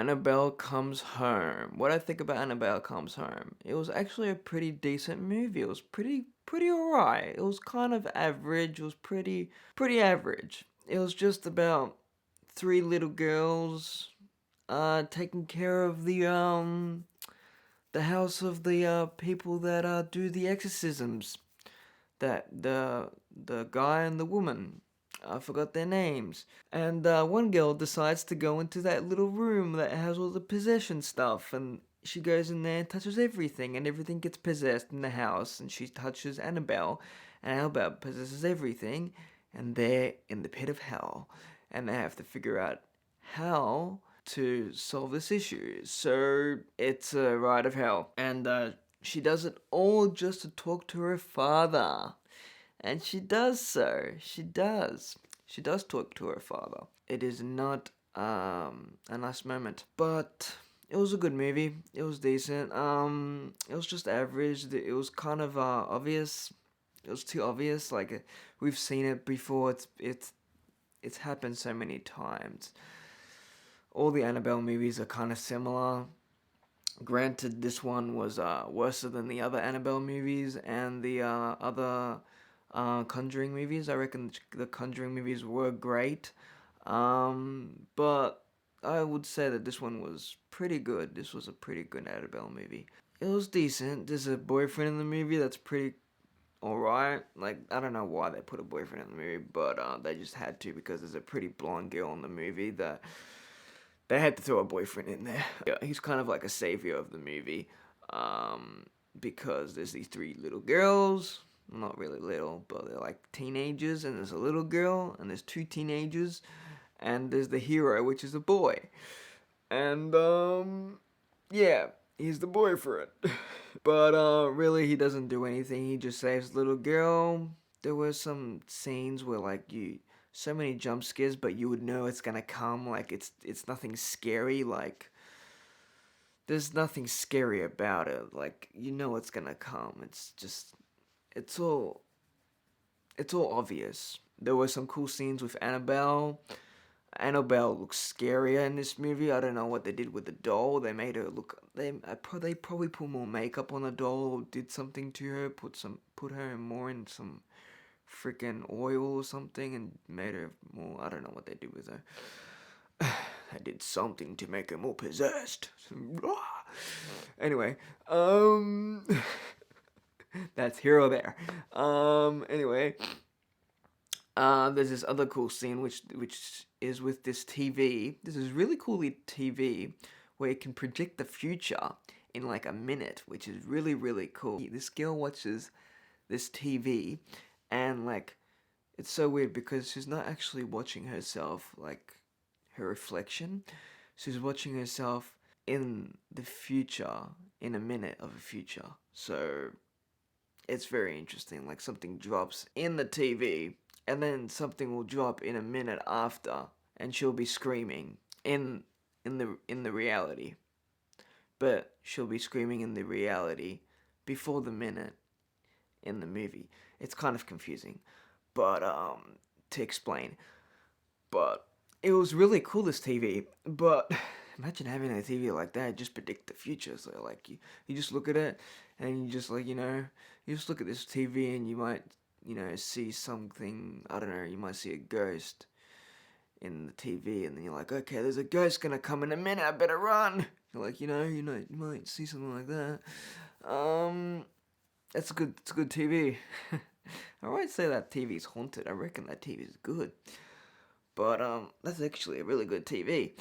Annabelle Comes Home. What I think about Annabelle Comes Home. It was actually a pretty decent movie. It was pretty alright. It was kind of average. It was pretty average. It was just about three little girls taking care of the house of the people that do the exorcisms. That the guy and the woman. I forgot their names. And one girl decides to go into that little room that has all the possession stuff, and she goes in there and touches everything, and everything gets possessed in the house, and she touches Annabelle, and Annabelle possesses everything, and they're in the pit of hell, and they have to figure out how to solve this issue. So it's a ride of hell, and she does it all just to talk to her father. And she does so. She does. She does talk to her father. It is not a nice moment. But it was a good movie. It was decent. It was just average. It was kind of obvious. It was too obvious. Like we've seen it before. It's happened so many times. All the Annabelle movies are kind of similar. Granted, this one was worse than the other Annabelle movies and the other Conjuring movies. I reckon the Conjuring movies were great, but I would say that this one was pretty good. This was a pretty good Annabelle movie. It was decent. There's a boyfriend in the movie that's pretty alright. Like, I don't know why they put a boyfriend in the movie, but they just had to because there's a pretty blonde girl in the movie that they had to throw a boyfriend in there. Yeah, he's kind of like a savior of the movie, because there's these three little girls, not really little, but they're like teenagers, and there's a little girl, and there's two teenagers, and there's the hero, which is a boy. And, yeah, he's the boyfriend. But, really, he doesn't do anything, he just saves the little girl. There were some scenes where, like, so many jump scares, but you would know it's gonna come. Like it's nothing scary. Like there's nothing scary about it. Like you know it's gonna come. It's just it's all obvious. There were some cool scenes with Annabelle. Annabelle looks scarier in this movie. I don't know what they did with the doll. They made her look. They probably put more makeup on the doll, or did something to her. Put her more in some freaking oil or something and made her more. I don't know what they did with her. I did something to make her more possessed. Anyway, that's here or there. Anyway, there's this other cool scene which is with this TV. This is really cool TV where it can predict the future in like a minute, which is really cool. This girl watches this TV, and like it's so weird because she's not actually watching herself, like her reflection. She's watching herself in the future, in a minute of a future. So it's very interesting. Like something drops in the TV, and then something will drop in a minute after, and she'll be screaming in the reality. But she'll be screaming in the reality before the minute in the movie. It's kind of confusing, but to explain. But it was really cool, this TV. But imagine having a TV like that, just predict the future. So like you just look at it, and you just like you just look at this TV, and you might see something. I don't know. You might see a ghost in the TV, and then you're like, okay, there's a ghost gonna come in a minute. I better run. You're like, you might see something like that. It's a good TV. I might say that TV's haunted. I reckon that TV's good. But that's actually a really good TV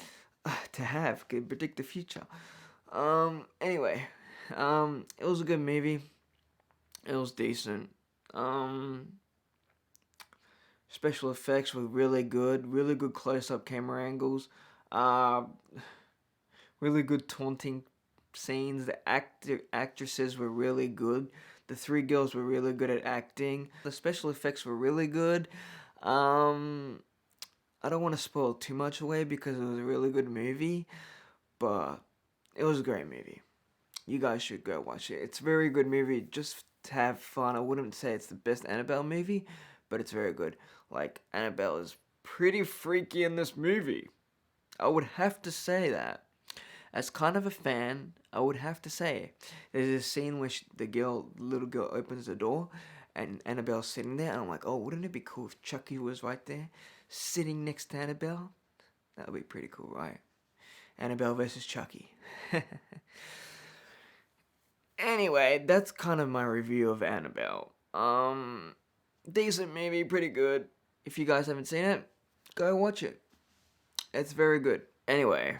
to have. Can predict the future. Anyway, it was a good movie. It was decent. Special effects were really good. Really good close-up camera angles. Really good taunting scenes. The actresses were really good. The three girls were really good at acting. The special effects were really good. I don't want to spoil too much away because it was a really good movie, but it was a great movie. You guys should go watch it. It's a very good movie just to have fun. I wouldn't say it's the best Annabelle movie, but it's very good. Like, Annabelle is pretty freaky in this movie. I would have to say that. as kind of a fan, I would have to say, there's a scene where little girl opens the door, and Annabelle's sitting there, and I'm like, oh, wouldn't it be cool if Chucky was right there, sitting next to Annabelle? That would be pretty cool, right? Annabelle versus Chucky. Anyway, that's kind of my review of Annabelle. Decent movie, pretty good. If you guys haven't seen it, go watch it. It's very good. Anyway,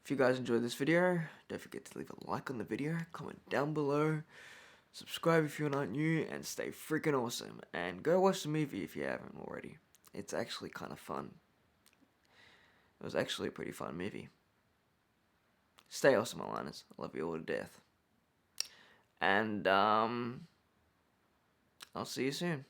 if you guys enjoyed this video, don't forget to leave a like on the video, comment down below, subscribe if you're not new, and stay freaking awesome. And go watch the movie if you haven't already. It's actually kind of fun. It was actually a pretty fun movie. Stay awesome, Aligners. I love you all to death. And, I'll see you soon.